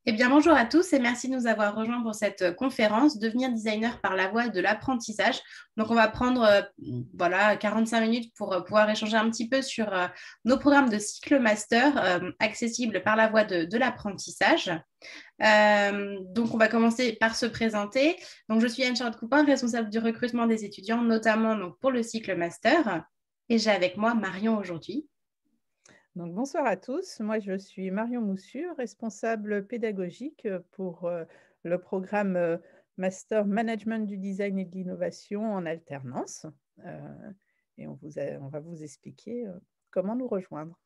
Eh bien, bonjour à tous et merci de nous avoir rejoints pour cette conférence Devenir designer par la voie de l'apprentissage. Donc, on va prendre voilà, 45 minutes pour pouvoir échanger un petit peu sur nos programmes de cycle master accessibles par la voie de l'apprentissage. Donc, on va commencer par se présenter. Donc, je suis Anne-Charlotte Coupin, responsable du recrutement des étudiants, notamment donc, pour le cycle master. Et j'ai avec moi Marion aujourd'hui. Donc, bonsoir à tous. Moi, je suis Marion Moussu, responsable pédagogique pour le programme Master Management du Design et de l'Innovation en alternance. Euh, et on va vous expliquer comment nous rejoindre.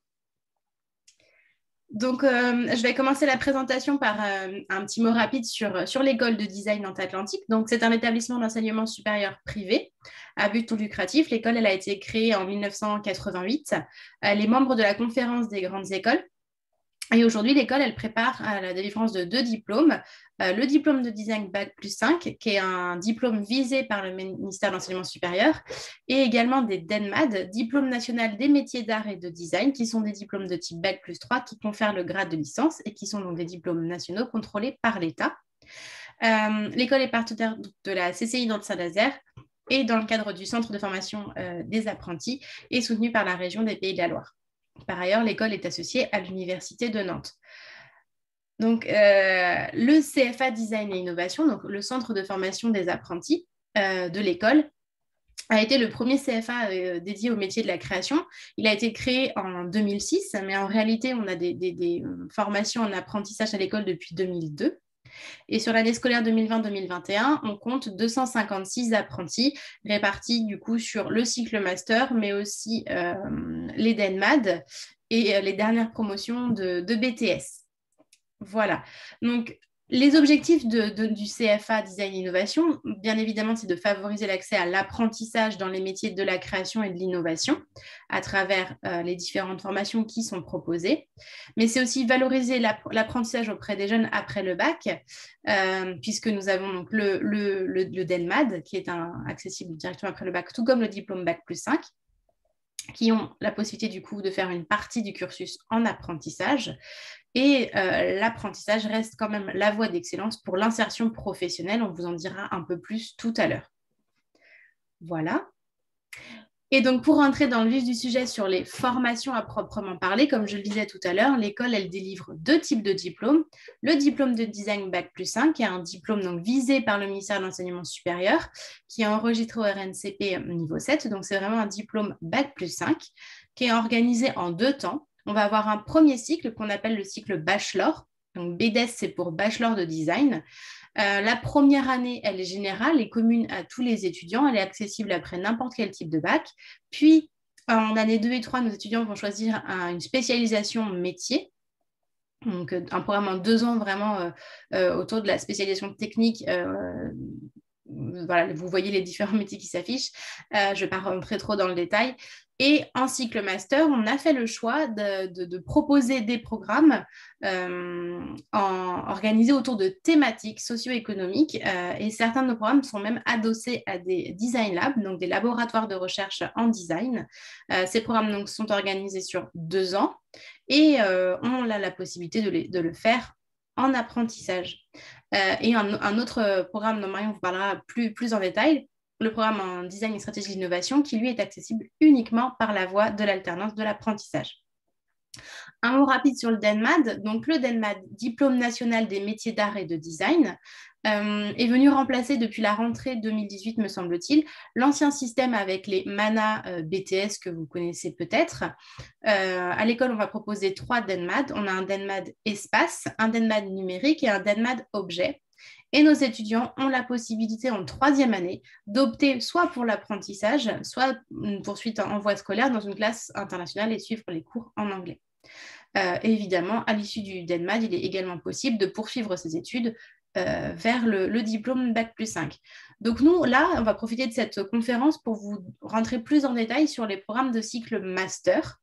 Donc, je vais commencer la présentation par un petit mot rapide sur l'école de design Nantes-Atlantique. Donc, c'est un établissement d'enseignement supérieur privé à but non lucratif. L'école, elle a été créée en 1988. Elle est membre de la conférence des grandes écoles. Et aujourd'hui, l'école, elle prépare à la délivrance de 2 diplômes. Le diplôme de design Bac plus 5, qui est un diplôme visé par le ministère de l'Enseignement supérieur, et également des DENMAD, diplôme national des métiers d'art et de design, qui sont des diplômes de type Bac plus 3, qui confèrent le grade de licence et qui sont donc des diplômes nationaux contrôlés par l'État. L'école est partenaire de la CCI Nantes-Saint-Nazaire et dans le cadre du centre de formation des apprentis et soutenue par la région des Pays de la Loire. Par ailleurs, l'école est associée à l'Université de Nantes. Donc, le CFA Design et Innovation, donc le centre de formation des apprentis de l'école, a été le premier CFA dédié au métier de la création. Il a été créé en 2006, mais en réalité, on a des formations en apprentissage à l'école depuis 2002. Et sur l'année scolaire 2020-2021, on compte 256 apprentis répartis du coup sur le cycle master, mais aussi les DENMAD et les dernières promotions de BTS. Voilà. Donc, les objectifs du CFA Design Innovation, bien évidemment, c'est de favoriser l'accès à l'apprentissage dans les métiers de la création et de l'innovation à travers les différentes formations qui sont proposées. Mais c'est aussi valoriser l'apprentissage auprès des jeunes après le bac, puisque nous avons donc le DENMAD, qui est accessible directement après le bac, tout comme le diplôme Bac plus 5 qui ont la possibilité du coup de faire une partie du cursus en apprentissage. Et l'apprentissage reste quand même la voie d'excellence pour l'insertion professionnelle. On vous en dira un peu plus tout à l'heure. Voilà. Et donc, pour rentrer dans le vif du sujet sur les formations à proprement parler, comme je le disais tout à l'heure, l'école, elle délivre 2 types de diplômes. Le diplôme de design Bac plus 5, qui est un diplôme donc, visé par le ministère de l'Enseignement supérieur, qui est enregistré au RNCP niveau 7. Donc, c'est vraiment un diplôme Bac plus 5, qui est organisé en 2 temps. On va avoir un premier cycle qu'on appelle le cycle bachelor. Donc, BDES, c'est pour bachelor de design. La première année, elle est générale et commune à tous les étudiants. Elle est accessible après n'importe quel type de bac. Puis, en année 2 et 3, nos étudiants vont choisir une spécialisation métier. Donc, un programme en 2 ans vraiment autour de la spécialisation technique. Voilà, vous voyez les différents métiers qui s'affichent. Je ne vais pas rentrer trop dans le détail. Et en cycle master, on a fait le choix de proposer des programmes organisés autour de thématiques socio-économiques. Et certains de nos programmes sont même adossés à des design labs, donc des laboratoires de recherche en design. Ces programmes donc, sont organisés sur 2 ans et on a la possibilité de le faire en apprentissage. Et un autre programme dont Marion vous parlera plus en détail, le programme en design et stratégie d'innovation, qui lui est accessible uniquement par la voie de l'alternance de l'apprentissage. Un mot rapide sur le DENMAD. Donc, le DENMAD, Diplôme national des métiers d'art et de design, est venu remplacer depuis la rentrée 2018, me semble-t-il, l'ancien système avec les MANA BTS que vous connaissez peut-être. À l'école, on va proposer 3 DENMAD. On a un DENMAD espace, un DENMAD numérique et un DENMAD objet. Et nos étudiants ont la possibilité en 3e année d'opter soit pour l'apprentissage, soit une poursuite en voie scolaire dans une classe internationale et suivre les cours en anglais. Et évidemment, à l'issue du DENMAD, il est également possible de poursuivre ses études vers le diplôme Bac plus 5. Donc nous, là, on va profiter de cette conférence pour vous rentrer plus en détail sur les programmes de cycle master,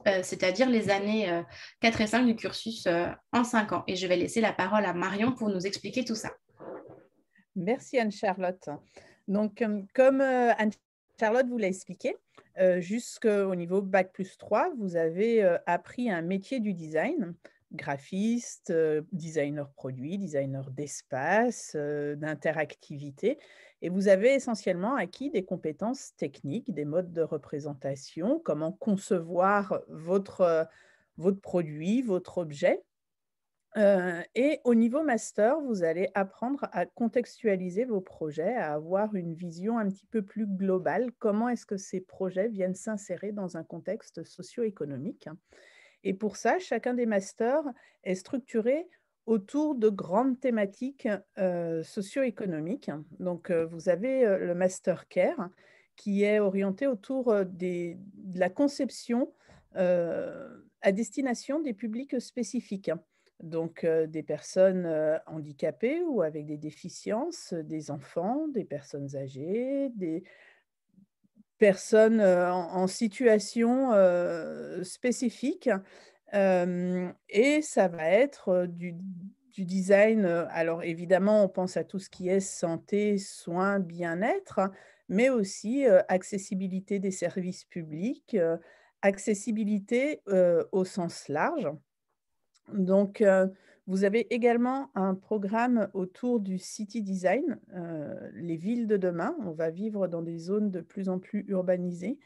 c'est-à-dire les années 4 et 5 du cursus en 5 ans. Et je vais laisser la parole à Marion pour nous expliquer tout ça. Merci Anne-Charlotte. Donc, comme Anne-Charlotte vous l'a expliqué, jusqu'au niveau Bac plus 3, vous avez appris un métier du design. graphiste, designer produit, designer d'espace, d'interactivité et vous avez essentiellement acquis des compétences techniques, des modes de représentation, comment concevoir votre produit, votre objet. Et au niveau master, vous allez apprendre à contextualiser vos projets, à avoir une vision un petit peu plus globale. Comment est-ce que ces projets viennent s'insérer dans un contexte socio-économique? Et pour ça, chacun des masters est structuré autour de grandes thématiques, socio-économiques. Donc, vous avez, le master care qui est orienté autour, de la conception, à destination des publics spécifiques. Donc, des personnes, handicapées ou avec des déficiences, des enfants, des personnes âgées, des personnes, en situation, spécifique. Et ça va être, du design, alors évidemment, on pense à tout ce qui est santé, soins, bien-être, hein, mais aussi, accessibilité des services publics, accessibilité, au sens large. Donc, vous avez également un programme autour du city design, les villes de demain. On va vivre dans des zones de plus en plus urbanisées.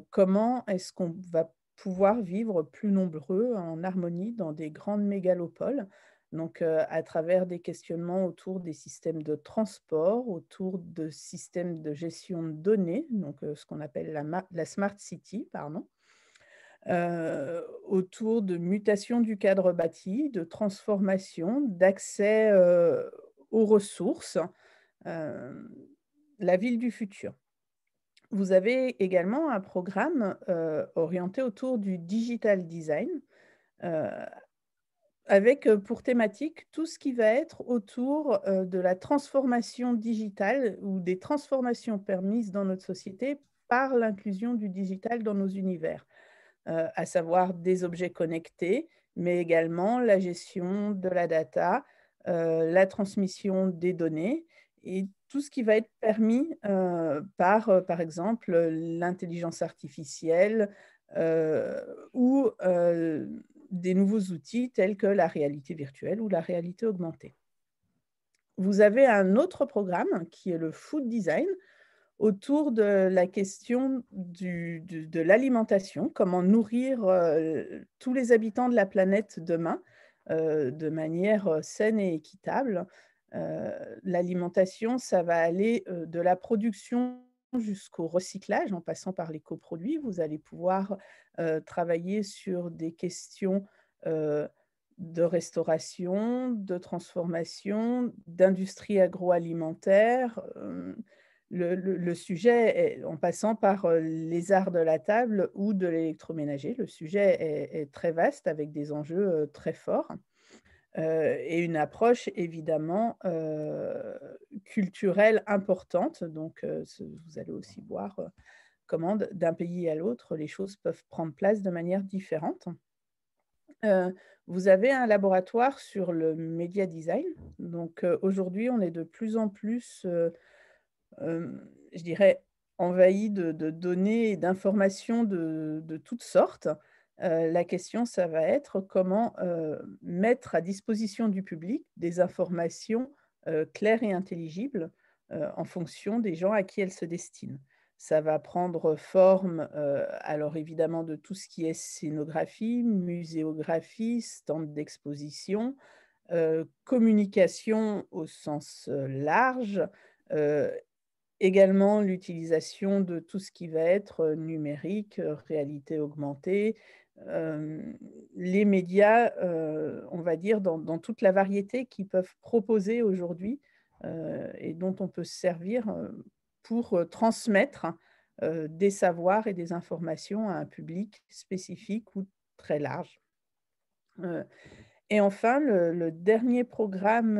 Comment est-ce qu'on va pouvoir vivre plus nombreux en harmonie dans des grandes mégalopoles? Donc, à travers des questionnements autour des systèmes de transport, autour de systèmes de gestion de données, donc, ce qu'on appelle la smart city, pardon. Autour de mutation du cadre bâti, de transformation, d'accès, aux ressources, hem, la ville du futur. Vous avez également un programme, orienté autour du digital design, heu, avec, pour thématique tout ce qui va être autour, de la transformation digitale ou des transformations permises dans notre société par l'inclusion du digital dans nos univers. À savoir des objets connectés, mais également la gestion de la data, la transmission des données et tout ce qui va être permis, par exemple, l'intelligence artificielle, ou des nouveaux outils tels que la réalité virtuelle ou la réalité augmentée. Vous avez un autre programme qui est le food design, autour de la question de l'alimentation, comment nourrir, tous les habitants de la planète demain, de manière, saine et équitable. Heu, L'alimentation, ça va aller, de la production jusqu'au recyclage, en passant par les coproduits. Vous allez pouvoir, travailler sur des questions, heu, de restauration, de transformation, d'industrie agroalimentaire, le sujet est en passant par, les arts de la table ou de l'électroménager. Le sujet est très vaste avec des enjeux, très forts, et une approche évidemment, culturelle importante. Donc, vous allez aussi voir, comment d'un pays à l'autre, les choses peuvent prendre place de manière différente. Heu, Vous avez un laboratoire sur le média design. Donc, aujourd'hui, on est de plus en plus, je dirais, envahi de données et d'informations de toutes sortes. La question, ça va être comment, mettre à disposition du public des informations, claires et intelligibles, en fonction des gens à qui elles se destinent. Ça va prendre forme, alors évidemment de tout ce qui est scénographie, muséographie, stand d'exposition, communication au sens, large, heu également l'utilisation de tout ce qui va être, numérique, réalité augmentée, les médias, on va dire dans toute la variété qu'ils peuvent proposer aujourd'hui, et dont on peut se servir, pour, transmettre, des savoirs et des informations à un public spécifique ou très large. Heu et enfin, le dernier programme,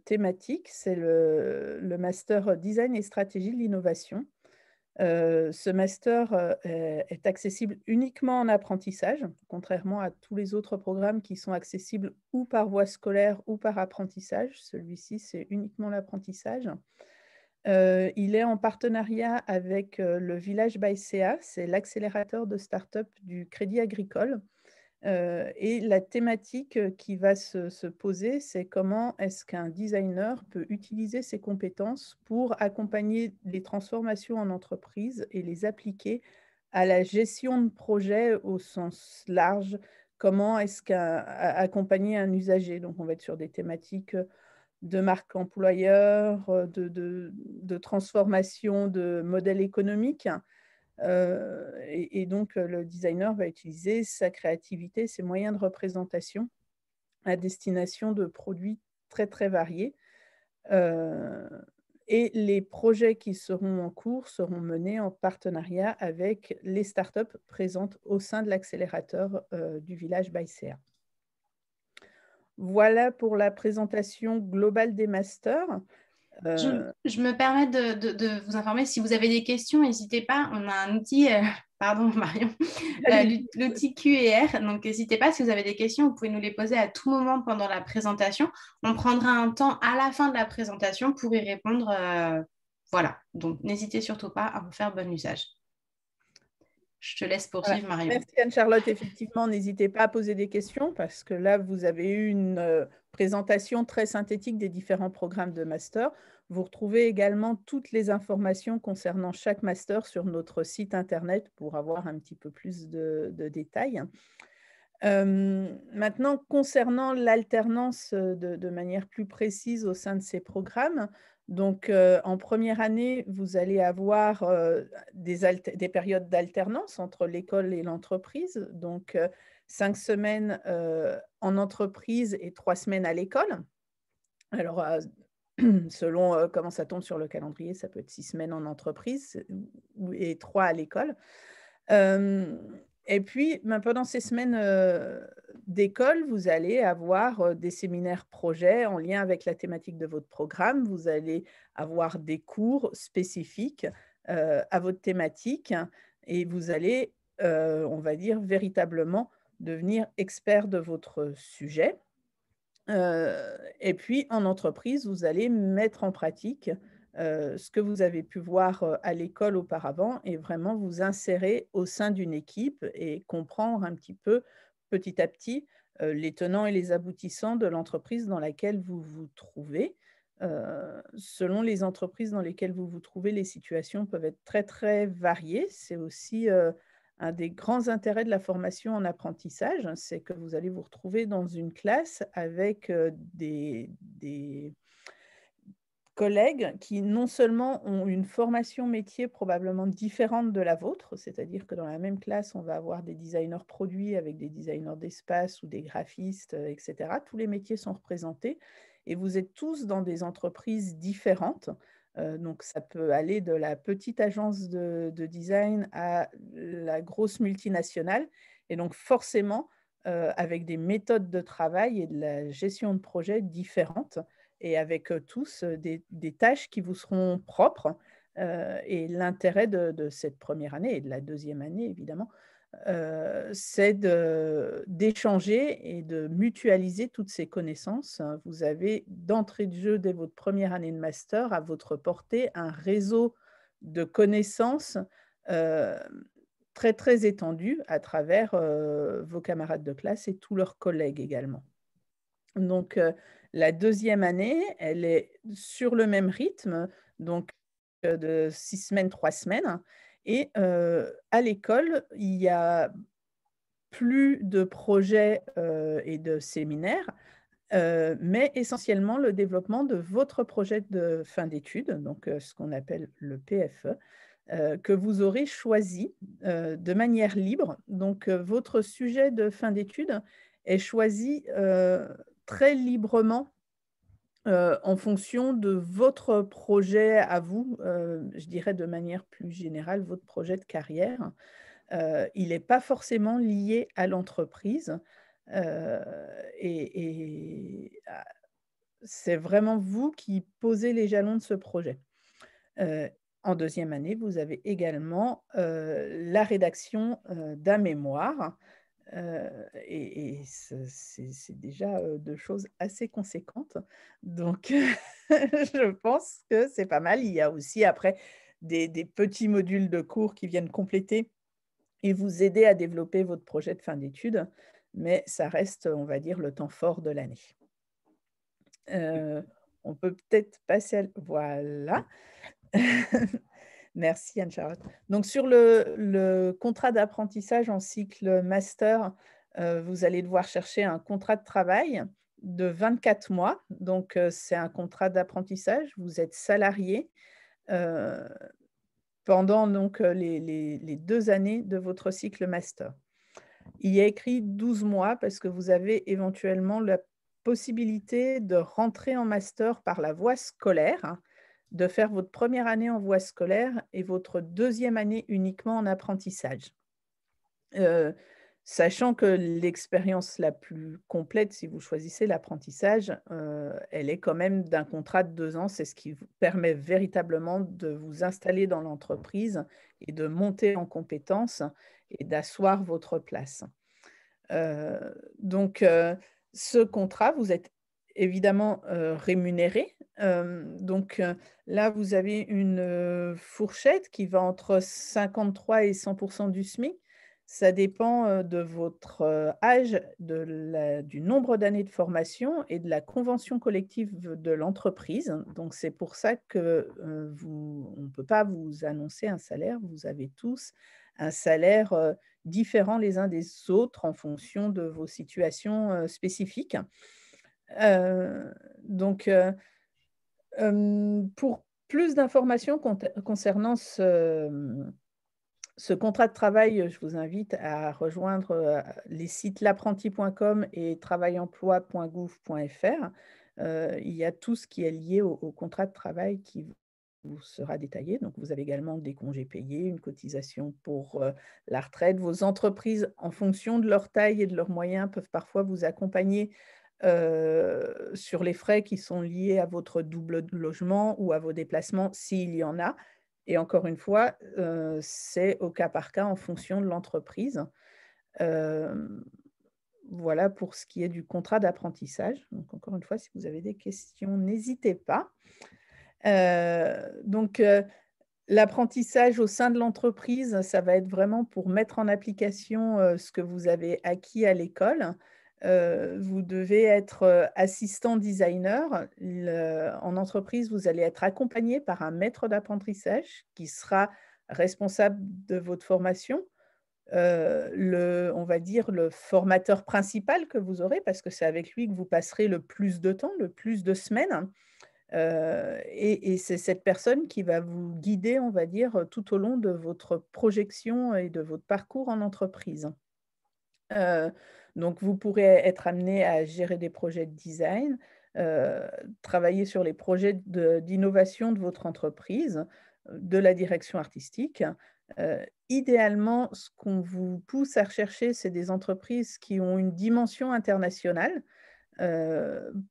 thématique, c'est le master design et stratégie de l'innovation. Ce master, est accessible uniquement en apprentissage, contrairement à tous les autres programmes qui sont accessibles ou par voie scolaire ou par apprentissage. Celui-ci, c'est uniquement l'apprentissage. Il est en partenariat avec, le Village by CA, c'est l'accélérateur de start-up du Crédit Agricole. Et la thématique qui va se poser, c'est comment est-ce qu'un designer peut utiliser ses compétences pour accompagner les transformations en entreprise et les appliquer à la gestion de projet au sens large. Comment est-ce qu'accompagner un usager? Donc on va être sur des thématiques, de marque employeur, de transformation de modèle économique. Et donc, le designer va utiliser sa créativité, ses moyens de représentation à destination de produits très, très variés. Heu et les projets qui seront en cours seront menés en partenariat avec les startups présentes au sein de l'accélérateur, du village Baïséa. Voilà pour la présentation globale des masters. Je, Heu je me permets de vous informer, si vous avez des questions, n'hésitez pas. On a un outil, pardon Marion, Allez-y. l'outil Q&R. Donc n'hésitez pas, si vous avez des questions, vous pouvez nous les poser à tout moment pendant la présentation. On prendra un temps à la fin de la présentation pour y répondre. Voilà, donc n'hésitez surtout pas à en faire bon usage. Je te laisse Voilà. poursuivre, Marion. Merci Anne-Charlotte. Effectivement, n'hésitez pas à poser des questions parce que là, vous avez eu une présentation très synthétique des différents programmes de master. Vous retrouvez également toutes les informations concernant chaque master sur notre site internet pour avoir un petit peu plus de détails. Maintenant, concernant l'alternance, de manière plus précise au sein de ces programmes, donc en première année, vous allez avoir, des périodes d'alternance entre l'école et l'entreprise, donc 5 semaines, en entreprise et 3 semaines à l'école. Alors, selon, comment ça tombe sur le calendrier, ça peut être 6 semaines en entreprise ou et 3 à l'école. Hem et puis, ben, pendant ces semaines, d'école, vous allez avoir, des séminaires projets en lien avec la thématique de votre programme. Vous allez avoir des cours spécifiques, à votre thématique et vous allez, on va dire, véritablement devenir expert de votre sujet. Et puis en entreprise, vous allez mettre en pratique, ce que vous avez pu voir, à l'école auparavant et vraiment vous insérer au sein d'une équipe et comprendre un petit peu, petit à petit, les tenants et les aboutissants de l'entreprise dans laquelle vous vous trouvez. Selon les entreprises dans lesquelles vous vous trouvez, les situations peuvent être très, très variées. C'est aussi, un des grands intérêts de la formation en apprentissage, c'est que vous allez vous retrouver dans une classe avec, des collègues qui non seulement ont une formation métier probablement différente de la vôtre, c'est-à-dire que dans la même classe, on va avoir des designers produits avec des designers d'espace ou des graphistes, et cetera. Tous les métiers sont représentés et vous êtes tous dans des entreprises différentes. Donc ça peut aller de la petite agence de design à la grosse multinationale et donc forcément, avec des méthodes de travail et de la gestion de projet différentes et avec, tous, des tâches qui vous seront propres, et l'intérêt de cette première année et de la deuxième année évidemment, c'est d'échanger et de mutualiser toutes ces connaissances. Vous avez d'entrée de jeu, dès votre première année de master, à votre portée, un réseau de connaissances, hem, très, très étendu à travers, vos camarades de classe et tous leurs collègues également. Donc, la deuxième année, elle est sur le même rythme, donc, de 6 semaines, 3 semaines et à l'école, il y a plus de projets, et de séminaires, mais essentiellement le développement de votre projet de fin d'études, donc, ce qu'on appelle le PFE, que vous aurez choisi, de manière libre. Donc, votre sujet de fin d'études est choisi, très librement, en fonction de votre projet à vous, je dirais de manière plus générale, votre projet de carrière. Il n'est pas forcément lié à l'entreprise, heu et c'est vraiment vous qui posez les jalons de ce projet. Heu, En deuxième année, vous avez également, la rédaction, d'un mémoire, et c'est déjà, 2 choses assez conséquentes. Donc je pense que c'est pas mal. Il y a aussi après des petits modules de cours qui viennent compléter et vous aider à développer votre projet de fin d'études. mais ça reste, on va dire, le temps fort de l'année. On peut peut-être passer à voilà. Merci Anne-Charlotte. Donc sur le contrat d'apprentissage en cycle master, vous allez devoir chercher un contrat de travail de 24 mois. Donc c'est un contrat d'apprentissage, vous êtes salarié, heu, pendant donc les 2 années de votre cycle master. Il y a écrit 12 mois parce que vous avez éventuellement la possibilité de rentrer en master par la voie scolaire, hein, de faire votre première année en voie scolaire et votre deuxième année uniquement en apprentissage. Heu, Sachant que l'expérience la plus complète, si vous choisissez l'apprentissage, elle est quand même d'un contrat de 2 ans. C'est ce qui vous permet véritablement de vous installer dans l'entreprise et de monter en compétences et d'asseoir votre place. Donc ce contrat, vous êtes évidemment, rémunéré. Donc là, vous avez une, fourchette qui va entre 53 et 100 du SMIC. Ça dépend, de votre, âge, du nombre d'années de formation et de la convention collective de l'entreprise. Donc c'est pour ça que, on ne peut pas vous annoncer un salaire. Vous avez tous un salaire, différents les uns des autres en fonction de vos situations, spécifiques. Donc, pour plus d'informations concernant ce contrat de travail, je vous invite à rejoindre, les sites l'apprenti.com et travail-emploi.gouv.fr. Il y a tout ce qui est lié au contrat de travail qui vous sera détaillé. Donc vous avez également des congés payés, une cotisation pour, la retraite. Vos entreprises, en fonction de leur taille et de leurs moyens, peuvent parfois vous accompagner, sur les frais qui sont liés à votre double logement ou à vos déplacements s'il y en a. Et encore une fois, c'est au cas par cas en fonction de l'entreprise. Hem, voilà pour ce qui est du contrat d'apprentissage. Donc encore une fois, si vous avez des questions, n'hésitez pas. Donc l'apprentissage au sein de l'entreprise, ça va être vraiment pour mettre en application, ce que vous avez acquis à l'école. Vous devez être, assistant designer. En entreprise, vous allez être accompagné par un maître d'apprentissage qui sera responsable de votre formation. On va dire le formateur principal que vous aurez parce que c'est avec lui que vous passerez le plus de temps, le plus de semaines. Et c'est cette personne qui va vous guider, on va dire, tout au long de votre projection et de votre parcours en entreprise. Heu, donc vous pourrez être amené à gérer des projets de design, heu, travailler sur les projets d'innovation de votre entreprise, de la direction artistique. Idéalement, ce qu'on vous pousse à rechercher, c'est des entreprises qui ont une dimension internationale,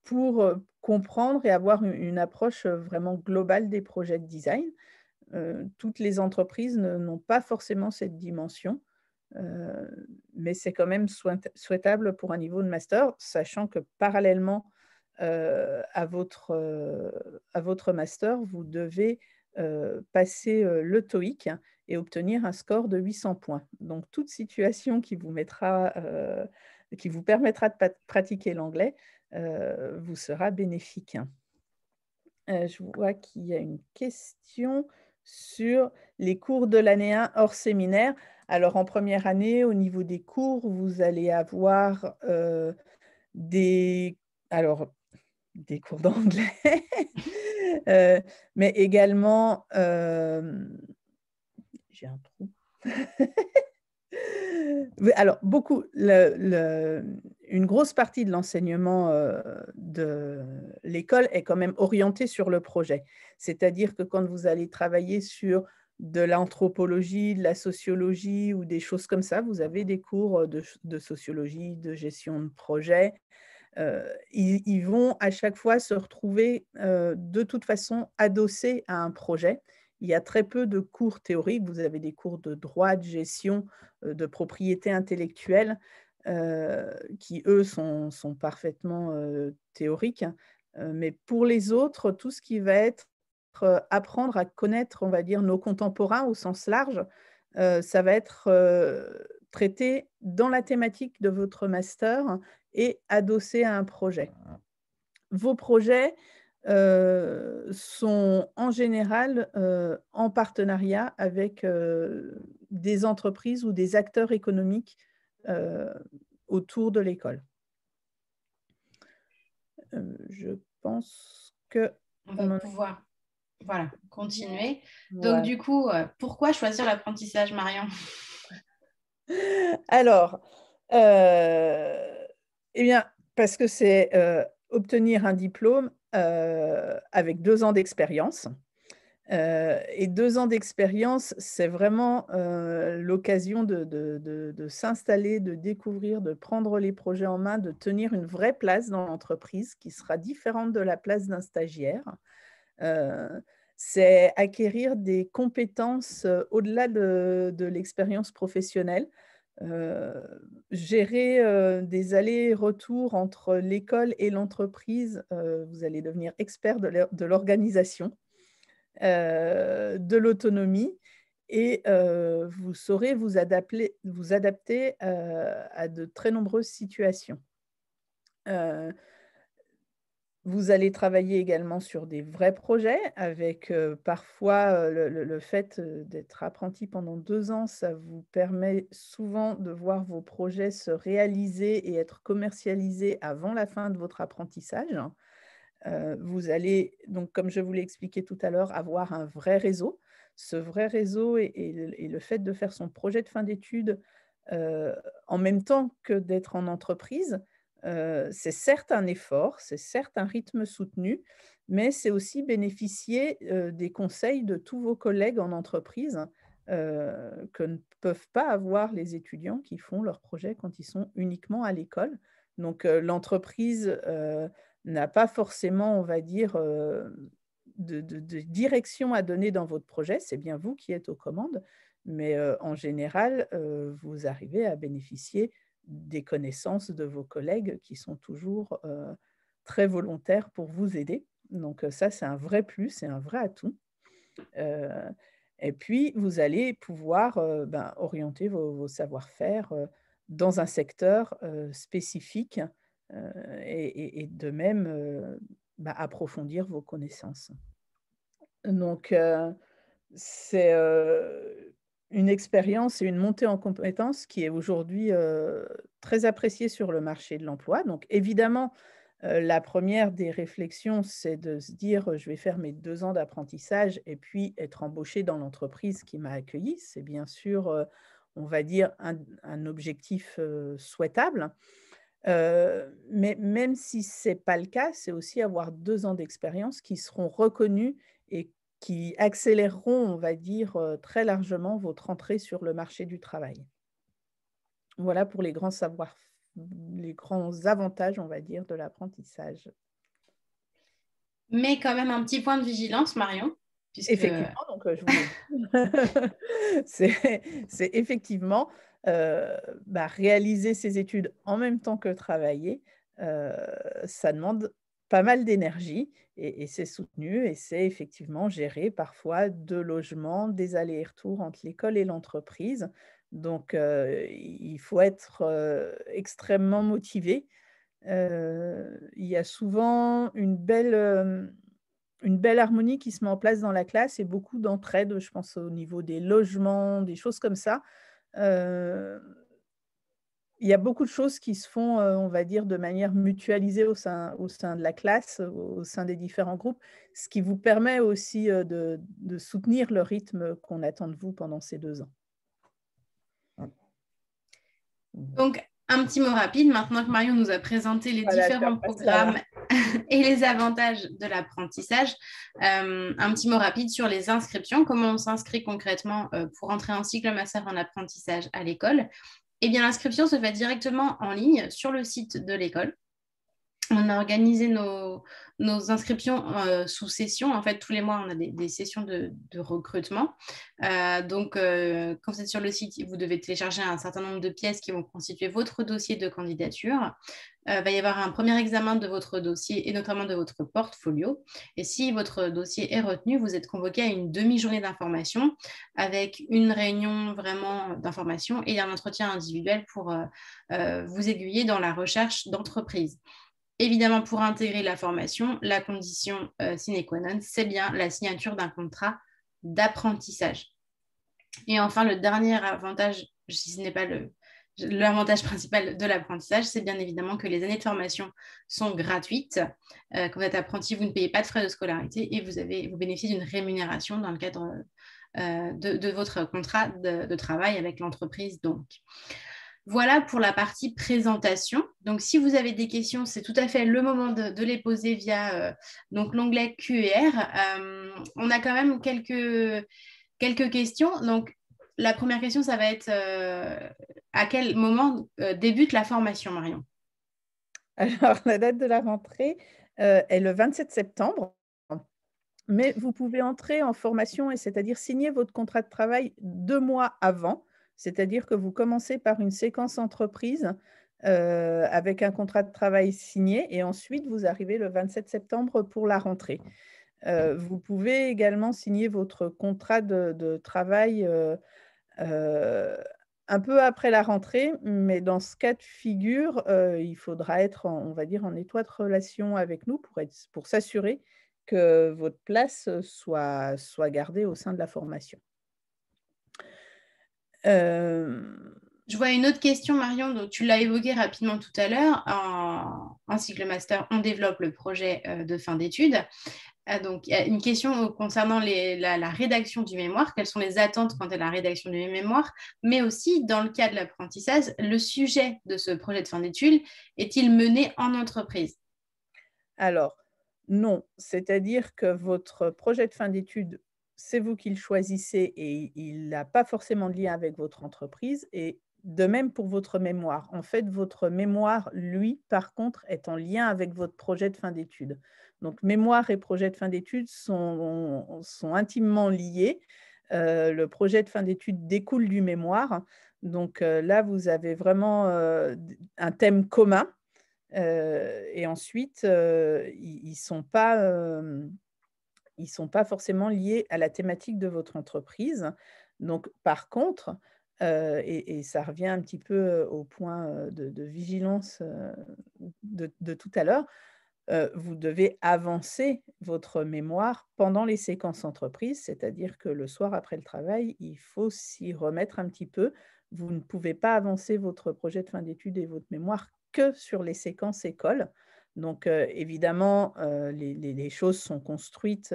pour, comprendre et avoir une approche, vraiment globale des projets de design. Toutes les entreprises n'ont pas forcément cette dimension, mais c'est quand même souhaitable pour un niveau de master, sachant que parallèlement, à votre master, vous devez, passer, le TOEIC et obtenir un score de 800 points. Donc toute situation qui vous permettra de pratiquer l'anglais, vous sera bénéfique. Je vois qu'il y a une question sur les cours de l'année 1 hors séminaire. Alors en première année, au niveau des cours, vous allez avoir, des alors des cours d'anglais, heu, mais également, j'ai un trou. Oui, alors beaucoup une grosse partie de l'enseignement, de l'école est quand même orientée sur le projet. C'est-à-dire que quand vous allez travailler sur de l'anthropologie, de la sociologie ou des choses comme ça, vous avez des cours, de sociologie, de gestion de projet. Ils vont à chaque fois se retrouver, de toute façon adossés à un projet. Il y a très peu de cours théoriques. Vous avez des cours de droit, de gestion, de propriété intellectuelle, qui eux sont parfaitement, théoriques. Mais pour les autres, tout ce qui va être, apprendre à connaître, on va dire, nos contemporains au sens large, ça va être, traiter dans la thématique de votre master et adossé à un projet. Vos projets sont en général en partenariat avec des entreprises ou des acteurs économiques autour de l'école. Je pense que on va pouvoir continuer. Voilà. Donc, du coup, pourquoi choisir l'apprentissage, Marion? Alors, eh bien, parce que c'est obtenir un diplôme avec 2 ans d'expérience. Et 2 ans d'expérience, c'est vraiment l'occasion de s'installer, de découvrir, de prendre les projets en main, de tenir une vraie place dans l'entreprise qui sera différente de la place d'un stagiaire. C'est acquérir des compétences au-delà de l'expérience professionnelle. Gérer des allers-retours entre l'école et l'entreprise, vous allez devenir expert de l'organisation, de l'autonomie et vous saurez vous adapter à de très nombreuses situations. Vous allez travailler également sur des vrais projets avec parfois le fait d'être apprenti pendant 2 ans, ça vous permet souvent de voir vos projets se réaliser et être commercialisés avant la fin de votre apprentissage. Vous allez donc, comme je vous l'ai expliqué tout à l'heure, avoir un vrai réseau. Ce vrai réseau et le fait de faire son projet de fin d'études en même temps que d'être en entreprise, c'est certes un effort, c'est certes un rythme soutenu, mais c'est aussi bénéficier des conseils de tous vos collègues en entreprise que ne peuvent pas avoir les étudiants qui font leurs projets quand ils sont uniquement à l'école. Donc l'entreprise n'a pas forcément, on va dire, de direction à donner dans votre projet. C'est bien vous qui êtes aux commandes, mais en général, vous arrivez à bénéficier des connaissances de vos collègues qui sont toujours très volontaires pour vous aider. Donc ça, c'est un vrai plus et un vrai atout. Heu et puis, vous allez pouvoir orienter vos savoir-faire dans un secteur spécifique et de même approfondir vos connaissances. Donc c'est une expérience et une montée en compétences qui est aujourd'hui très appréciée sur le marché de l'emploi. Donc évidemment, la première des réflexions, c'est de se dire: «Je vais faire mes 2 ans d'apprentissage et puis être embauché dans l'entreprise qui m'a accueilli». C'est bien sûr, on va dire un objectif souhaitable. Mais même si c'est pas le cas, c'est aussi avoir 2 ans d'expérience qui seront reconnus et qui accéléreront, on va dire, très largement votre entrée sur le marché du travail. Voilà pour les grands avantages, on va dire, de l'apprentissage. Mais quand même un petit point de vigilance, Marion, puisque Effectivement, donc je vous l'ai dit. C'est effectivement, réaliser ses études en même temps que travailler, heu, ça demande pas mal d'énergie et c'est soutenu et c'est effectivement gérer parfois 2 logements, des allers et retours entre l'école et l'entreprise. Donc il faut être extrêmement motivé. Il y a souvent une belle harmonie qui se met en place dans la classe et beaucoup d'entraide, je pense au niveau des logements, des choses comme ça. Heu, il y a beaucoup de choses qui se font, on va dire de manière mutualisée au sein de la classe, au sein des différents groupes, ce qui vous permet aussi, de soutenir le rythme qu'on attend de vous pendant ces 2 ans. donc un petit mot rapide, maintenant que Marion nous a présenté les Voilà, je différents repasse la main. programmes et les avantages de l'apprentissage, un petit mot rapide sur les inscriptions, comment on s'inscrit concrètement pour entrer en cycle master en apprentissage à l'école. Eh bien, l'inscription se fait directement en ligne sur le site de l'école. On a organisé nos inscriptions sous session. En fait, tous les mois, on a des sessions de recrutement. Quand vous êtes sur le site, vous devez télécharger un certain nombre de pièces qui vont constituer votre dossier de candidature. Il va y avoir un premier examen de votre dossier et notamment de votre portfolio. Et si votre dossier est retenu, vous êtes convoqué à une demi-journée d'information avec une réunion vraiment d'information et un entretien individuel pour vous aiguiller dans la recherche d'entreprise. Évidemment, pour intégrer la formation, la condition sine qua non, c'est bien la signature d'un contrat d'apprentissage. Et enfin, le dernier avantage, si ce n'est pas l'avantage principal de l'apprentissage, c'est bien évidemment que les années de formation sont gratuites. Quand vous êtes apprenti, vous ne payez pas de frais de scolarité et vous bénéficiez d'une rémunération dans le cadre de votre contrat de travail avec l'entreprise. Donc, voilà pour la partie présentation. Donc, si vous avez des questions, c'est tout à fait le moment de les poser via l'onglet Q&R. On a quand même quelques questions. Donc, la première question, ça va être à quel moment débute la formation, Marion? Alors, la date de la rentrée est le 27 septembre, mais vous pouvez entrer en formation, et c'est-à-dire signer votre contrat de travail 2 mois avant. C'est-à-dire que vous commencez par une séquence entreprise avec un contrat de travail signé, et ensuite vous arrivez le 27 septembre pour la rentrée. Vous pouvez également signer votre contrat de travail un peu après la rentrée, mais dans ce cas de figure, il faudra être on va dire, en étroite relation avec nous pour s'assurer que votre place soit gardée au sein de la formation. Je vois une autre question, Marion, donc tu l'as évoqué rapidement tout à l'heure. En cycle master, on développe le projet de fin d'études. Donc, il y a une question concernant la rédaction du mémoire. Quelles sont les attentes quant à la rédaction du mémoire? Mais aussi, dans le cas de l'apprentissage, le sujet de ce projet de fin d'études est-il mené en entreprise? Alors, non, c'est-à-dire que votre projet de fin d'études, c'est vous qui le choisissez et il n'a pas forcément de lien avec votre entreprise, et de même pour votre mémoire. En fait, votre mémoire, lui, par contre, est en lien avec votre projet de fin d'études. Donc mémoire et projet de fin d'études sont intimement liés. Le projet de fin d'études découle du mémoire. Donc là, vous avez vraiment, un thème commun. Et ensuite, ils sont pas forcément liés à la thématique de votre entreprise. Donc par contre, et ça revient un petit peu au point, de vigilance, de tout à l'heure, vous devez avancer votre mémoire pendant les séquences entreprises, c'est-à-dire que le soir après le travail, il faut s'y remettre un petit peu. Vous ne pouvez pas avancer votre projet de fin d'études et votre mémoire que sur les séquences écoles. Donc, évidemment, les choses sont construites,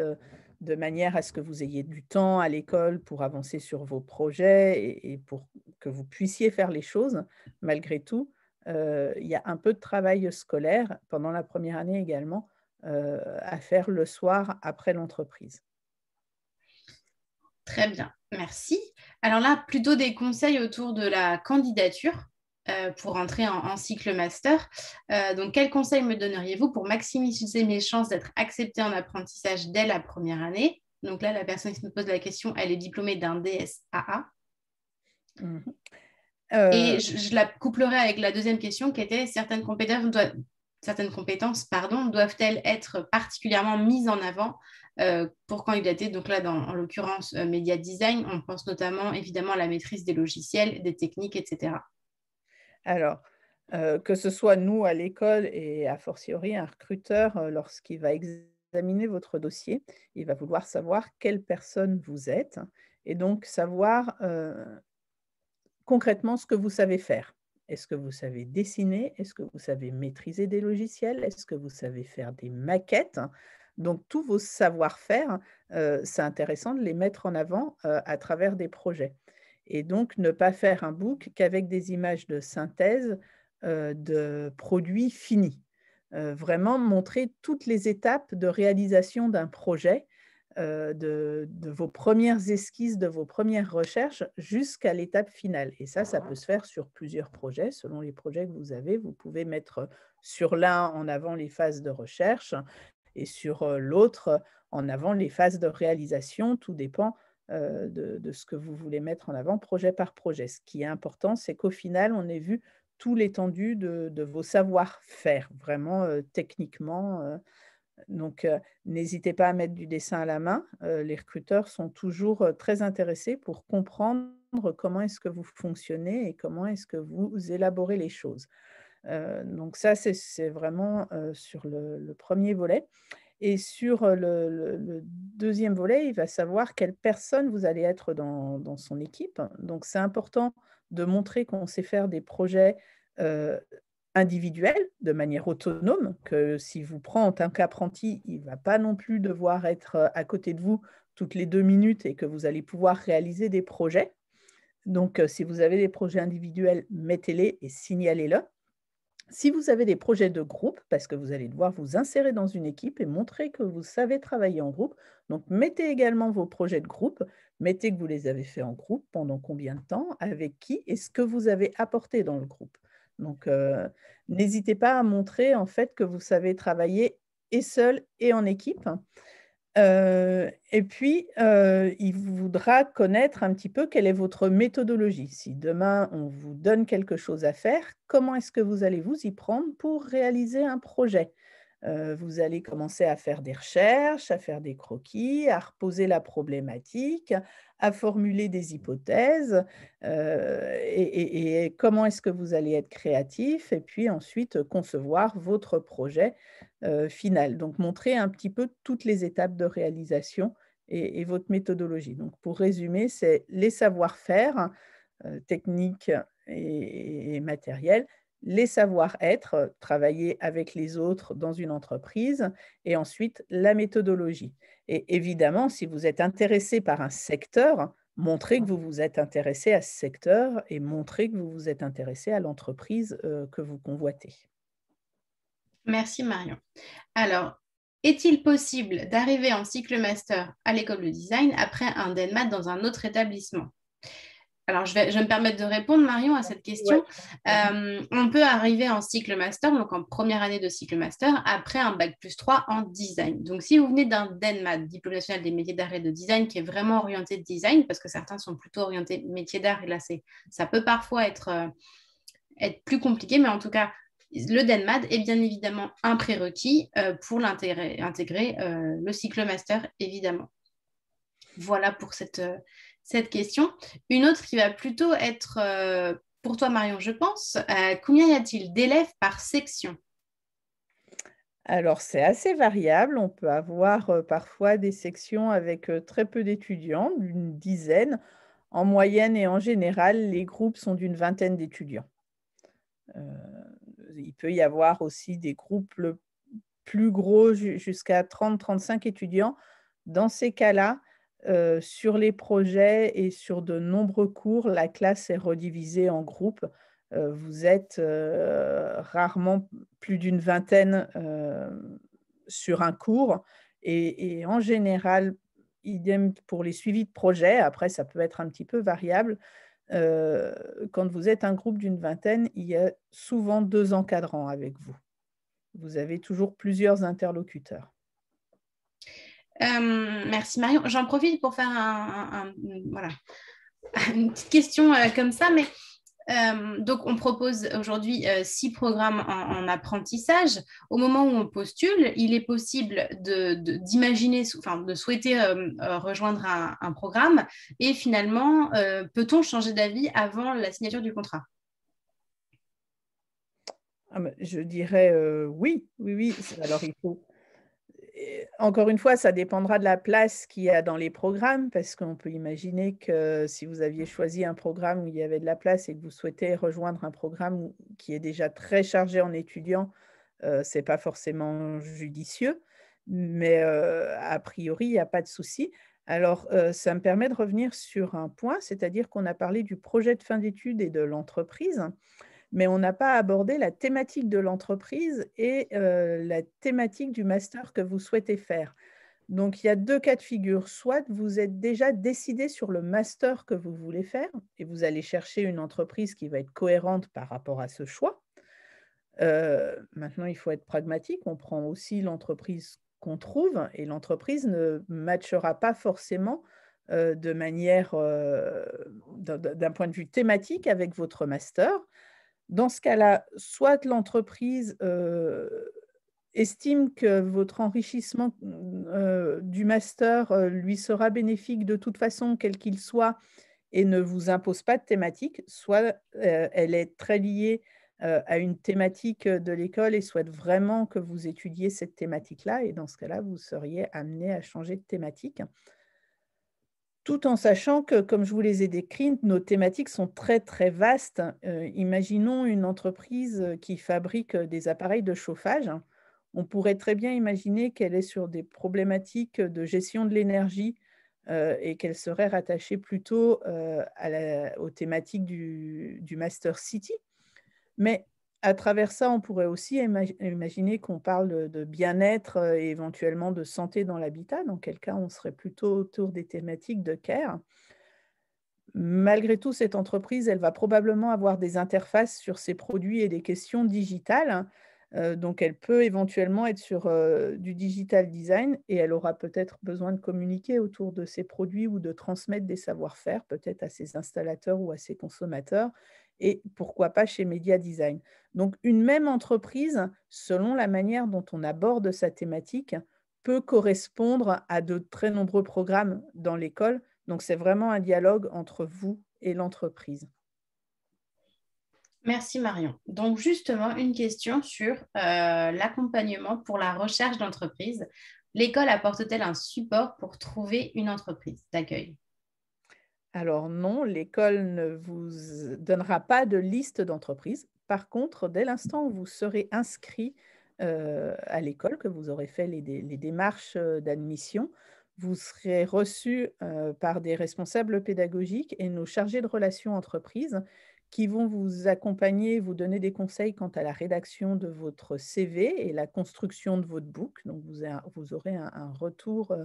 de manière à ce que vous ayez du temps à l'école pour avancer sur vos projets et pour que vous puissiez faire les choses. Malgré tout, il y a un peu de travail scolaire pendant la première année également, à faire le soir après l'entreprise. Très bien, merci. Alors là, plutôt des conseils autour de la candidature pour entrer en cycle master. Donc, quels conseils me donneriez-vous pour maximiser mes chances d'être acceptée en apprentissage dès la première année? Donc là, la personne qui me pose la question, elle est diplômée d'un DSAA. Mmh mh. Et je la couplerai avec la deuxième question qui était certaines compétences, pardon, doivent-elles être particulièrement mises en avant pour candidater? Donc là, en l'occurrence, Media Design, on pense notamment évidemment à la maîtrise des logiciels, des techniques, etc. Alors, que ce soit nous à l'école et a fortiori un recruteur, lorsqu'il va examiner votre dossier, il va vouloir savoir quelle personne vous êtes, et donc savoir, concrètement ce que vous savez faire. Est-ce que vous savez dessiner? Est-ce que vous savez maîtriser des logiciels? Est-ce que vous savez faire des maquettes? Donc tous vos savoir-faire, c'est intéressant de les mettre en avant, à travers des projets, et donc ne pas faire un book qu'avec des images de synthèse, de produits finis. Vraiment montrer toutes les étapes de réalisation d'un projet, de vos premières esquisses, de vos premières recherches jusqu'à l'étape finale. Et ça peut se faire sur plusieurs projets. Selon les projets que vous avez, vous pouvez mettre sur l'un en avant les phases de recherche et sur l'autre en avant les phases de réalisation. Tout dépend de ce que vous voulez mettre en avant projet par projet. Ce qui est important, c'est qu'au final, on ait vu tout l'étendue de vos savoir-faire, vraiment techniquement. Donc, n'hésitez pas à mettre du dessin à la main. Les recruteurs sont toujours très intéressés pour comprendre comment est-ce que vous fonctionnez et comment est-ce que vous élaborez les choses. Donc ça, c'est vraiment sur le premier volet. Et sur le 2e volet, il va savoir quelle personne vous allez être dans son équipe. Donc c'est important de montrer qu'on sait faire des projets, heu, individuels, de manière autonome, que si vous prend en tant qu'apprenti, il ne va pas non plus devoir être, à côté de vous toutes les 2 minutes et que vous allez pouvoir réaliser des projets. Donc si vous avez des projets individuels, mettez-les et signalez-le. Si vous avez des projets de groupe, parce que vous allez devoir vous insérer dans une équipe et montrer que vous savez travailler en groupe, donc mettez également vos projets de groupe, mettez que vous les avez faits en groupe, pendant combien de temps, avec qui et ce que vous avez apporté dans le groupe. Donc, n'hésitez pas à montrer en fait que vous savez travailler et seul et en équipe. Et puis, il voudra connaître un petit peu quelle est votre méthodologie. Si demain, on vous donne quelque chose à faire, comment est-ce que vous allez vous y prendre pour réaliser un projet? Vous allez commencer à faire des recherches, à faire des croquis, à reposer la problématique, à formuler des hypothèses, et comment est-ce que vous allez être créatif? Et puis ensuite, concevoir votre projet final. Donc montrer un petit peu toutes les étapes de réalisation et votre méthodologie. Donc pour résumer, c'est les savoir-faire, techniques et matériels, les savoir-être, travailler avec les autres dans une entreprise et ensuite la méthodologie. Et évidemment, si vous êtes intéressé par un secteur, montrez que vous vous êtes intéressé à ce secteur et montrez que vous vous êtes intéressé à l'entreprise, que vous convoitez. Merci Marion. Alors, est-il possible d'arriver en cycle master à l'école de design après un DENMAT dans un autre établissement? Alors, je vais me permettre de répondre, Marion, à cette Ouais. question. On peut arriver en cycle master, donc en première année de cycle master, après un bac+3 en design. Donc, si vous venez d'un DENMAT, Diplôme national des métiers d'art et de design, qui est vraiment orienté design, parce que certains sont plutôt orientés métiers d'art, et là, ça peut parfois être plus compliqué, mais en tout cas, le DENMAT est bien évidemment un prérequis pour intégrer le cycle master, évidemment. Voilà pour cette question. Une autre qui va plutôt être pour toi, Marion, je pense. Combien y a-t-il d'élèves par section? Alors, c'est assez variable. On peut avoir, parfois des sections avec, très peu d'étudiants, une dizaine. En moyenne et en général, les groupes sont d'une vingtaine d'étudiants. Il peut y avoir aussi des groupes plus gros jusqu'à 30-35 étudiants. Dans ces cas-là, sur les projets et sur de nombreux cours, la classe est redivisée en groupes. Vous êtes, rarement plus d'une vingtaine, sur un cours et en général, idem pour les suivis de projets. Après, ça peut être un petit peu variable. Quand vous êtes un groupe d'une vingtaine, il y a souvent 2 encadrants avec vous. Vous avez toujours plusieurs interlocuteurs. Merci, Marion. J'en profite pour faire voilà, une petite question comme ça, mais donc, on propose aujourd'hui 6 programmes en apprentissage. Au moment où on postule, il est possible d'imaginer, enfin, de souhaiter rejoindre un programme et finalement, peut-on changer d'avis avant la signature du contrat? Ah bah, je dirais, oui, oui, oui. Alors il faut encore une fois, ça dépendra de la place qu'il y a dans les programmes, parce qu'on peut imaginer que si vous aviez choisi un programme où il y avait de la place et que vous souhaitez rejoindre un programme qui est déjà très chargé en étudiants, c'est pas forcément judicieux. Mais, a priori, il y a pas de souci. Alors, ça me permet de revenir sur un point, c'est-à-dire qu'on a parlé du projet de fin d'études et de l'entreprise. Mais on n'a pas abordé la thématique de l'entreprise et la thématique du master que vous souhaitez faire. Donc, il y a 2 cas de figure. Soit vous êtes déjà décidé sur le master que vous voulez faire et vous allez chercher une entreprise qui va être cohérente par rapport à ce choix. Maintenant, il faut être pragmatique. On prend aussi l'entreprise qu'on trouve et l'entreprise ne matchera pas forcément, de manière, d'un point de vue thématique avec votre master. Dans ce cas-là, soit l'entreprise, estime que votre enrichissement, du master, lui sera bénéfique de toute façon, quel qu'il soit et ne vous impose pas de thématique, soit, elle est très liée, à une thématique, de l'école et souhaite vraiment que vous étudiez cette thématique-là et dans ce cas-là, vous seriez amené à changer de thématique. Tout en sachant que, comme je vous les ai décrites, nos thématiques sont très, très vastes. Imaginons une entreprise, qui fabrique, des appareils de chauffage. On pourrait très bien imaginer qu'elle est sur des problématiques, de gestion de l'énergie, et qu'elle serait rattachée plutôt, aux thématiques du Master City. Mais à travers ça, on pourrait aussi imaginer qu'on parle de bien-être, et éventuellement de santé dans l'habitat, dans quel cas on serait plutôt autour des thématiques de care. Malgré tout, cette entreprise, elle va probablement avoir des interfaces sur ses produits et des questions digitales, donc elle peut éventuellement être sur, du digital design et elle aura peut-être besoin de communiquer autour de ses produits ou de transmettre des savoir-faire, peut-être à ses installateurs ou à ses consommateurs et pourquoi pas chez Media Design. Donc une même entreprise, selon la manière dont on aborde sa thématique, peut correspondre à de très nombreux programmes dans l'école, donc c'est vraiment un dialogue entre vous et l'entreprise. Merci Marion. Donc justement, une question sur l'accompagnement pour la recherche d'entreprise. L'école apporte-t-elle un support pour trouver une entreprise d'accueil? Alors non, l'école ne vous donnera pas de liste d'entreprises. Par contre, dès l'instant où vous serez inscrit, à l'école, que vous aurez fait les démarches, d'admission, vous serez reçu, par des responsables pédagogiques et nos chargés de relations entreprises qui vont vous accompagner, vous donner des conseils quant à la rédaction de votre CV et la construction de votre book. Donc vous aurez un retour,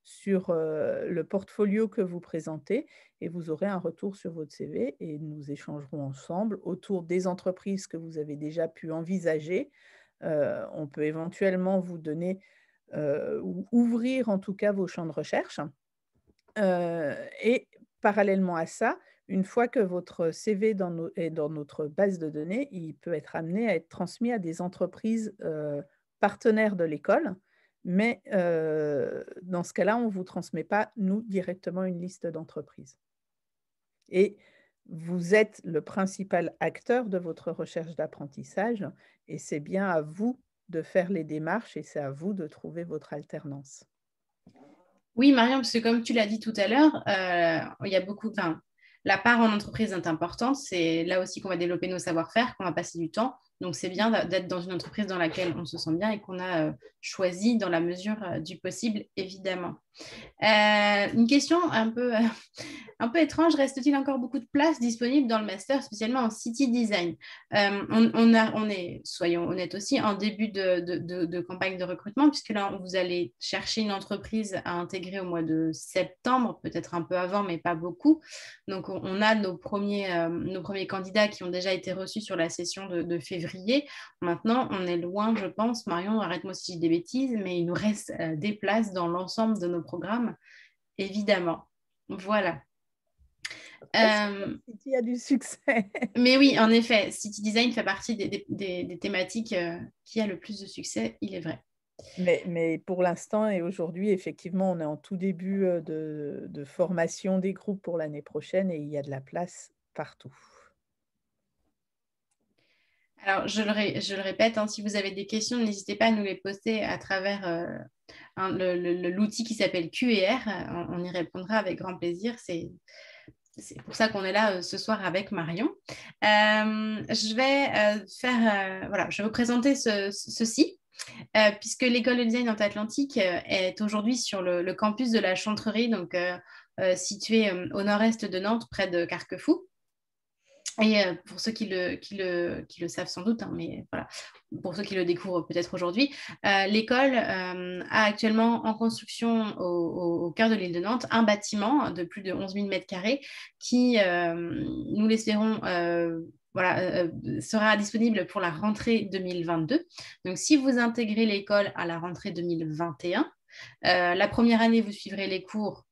sur, le portfolio que vous présentez et vous aurez un retour sur votre CV et nous échangerons ensemble autour des entreprises que vous avez déjà pu envisager. On peut éventuellement vous donner, ou ouvrir en tout cas vos champs de recherche. Et parallèlement à ça, une fois que votre CV est dans notre base de données, il peut être amené à être transmis à des entreprises, partenaires de l'école. Mais, dans ce cas-là, on ne vous transmet pas, nous, directement une liste d'entreprises. Et vous êtes le principal acteur de votre recherche d'apprentissage et c'est bien à vous de faire les démarches et c'est à vous de trouver votre alternance. Oui, Marion, parce que comme tu l'as dit tout à l'heure, il y a beaucoup, enfin, la part en entreprise est importante. C'est là aussi qu'on va développer nos savoir-faire, qu'on va passer du temps. Donc, c'est bien d'être dans une entreprise dans laquelle on se sent bien et qu'on a choisi dans la mesure du possible, évidemment. Une question un peu étrange, reste-t-il encore beaucoup de place disponible dans le master, spécialement en city design? On est, soyons honnêtes aussi, en début de campagne de recrutement, puisque là, vous allez chercher une entreprise à intégrer au mois de septembre, peut-être un peu avant, mais pas beaucoup. Donc, on a nos premiers candidats qui ont déjà été reçus sur la session de février. Maintenant, on est loin, je pense, Marion, arrête-moi si je dis des bêtises, mais il nous reste des places dans l'ensemble de nos programmes, évidemment. Voilà. Il y a du succès. Mais oui, en effet, City Design fait partie des thématiques qui a le plus de succès, il est vrai. Mais pour l'instant et aujourd'hui, effectivement, on est en tout début, de formation des groupes pour l'année prochaine et il y a de la place partout. Alors, je le répète, hein, si vous avez des questions, n'hésitez pas à nous les poster à travers l'outil qui s'appelle Q&R. On y répondra avec grand plaisir. C'est pour ça qu'on est là ce soir avec Marion. Je vais voilà, je vais vous présenter ceci. Puisque l'école de design Nantes-Atlantique est aujourd'hui sur le campus de la Chantrerie, donc situé au nord-est de Nantes, près de Carquefou. Et pour ceux qui le savent sans doute, hein, mais voilà, pour ceux qui le découvrent peut-être aujourd'hui, l'école a actuellement en construction au cœur de l'île de Nantes un bâtiment de plus de 11 000 mètres carrés qui, nous l'espérons, sera disponible pour la rentrée 2022. Donc, si vous intégrez l'école à la rentrée 2021, la première année, vous suivrez les cours.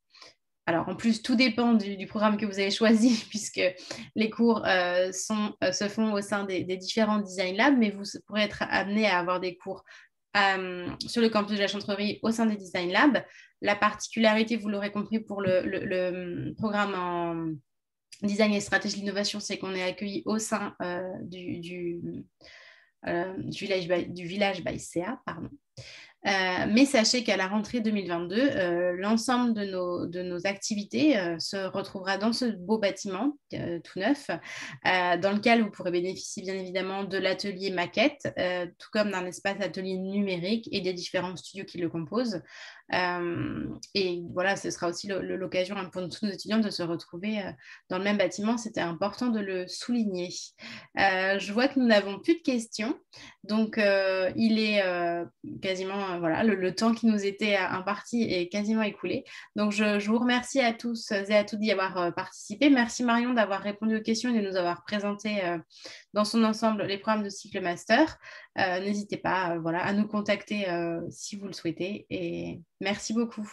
Alors, en plus, tout dépend du programme que vous avez choisi, puisque les cours se font au sein des différents Design Labs, mais vous pourrez être amené à avoir des cours sur le campus de la Chantrerie au sein des Design Labs. La particularité, vous l'aurez compris, pour le programme en design et stratégie d'innovation, c'est qu'on est accueilli au sein du village by CA, pardon. Mais sachez qu'à la rentrée 2022, l'ensemble de nos activités se retrouvera dans ce beau bâtiment tout neuf, dans lequel vous pourrez bénéficier bien évidemment de l'atelier maquette, tout comme d'un espace atelier numérique et des différents studios qui le composent. Et voilà, ce sera aussi l'occasion pour tous nos étudiants de se retrouver dans le même bâtiment. C'était important de le souligner. Je vois que nous n'avons plus de questions. Donc, il est quasiment, voilà, le temps qui nous était imparti est quasiment écoulé. Donc, je vous remercie à tous et à toutes d'y avoir participé. Merci Marion d'avoir répondu aux questions et de nous avoir présenté dans son ensemble les programmes de cycle master. N'hésitez pas voilà, à nous contacter si vous le souhaitez. Et merci beaucoup.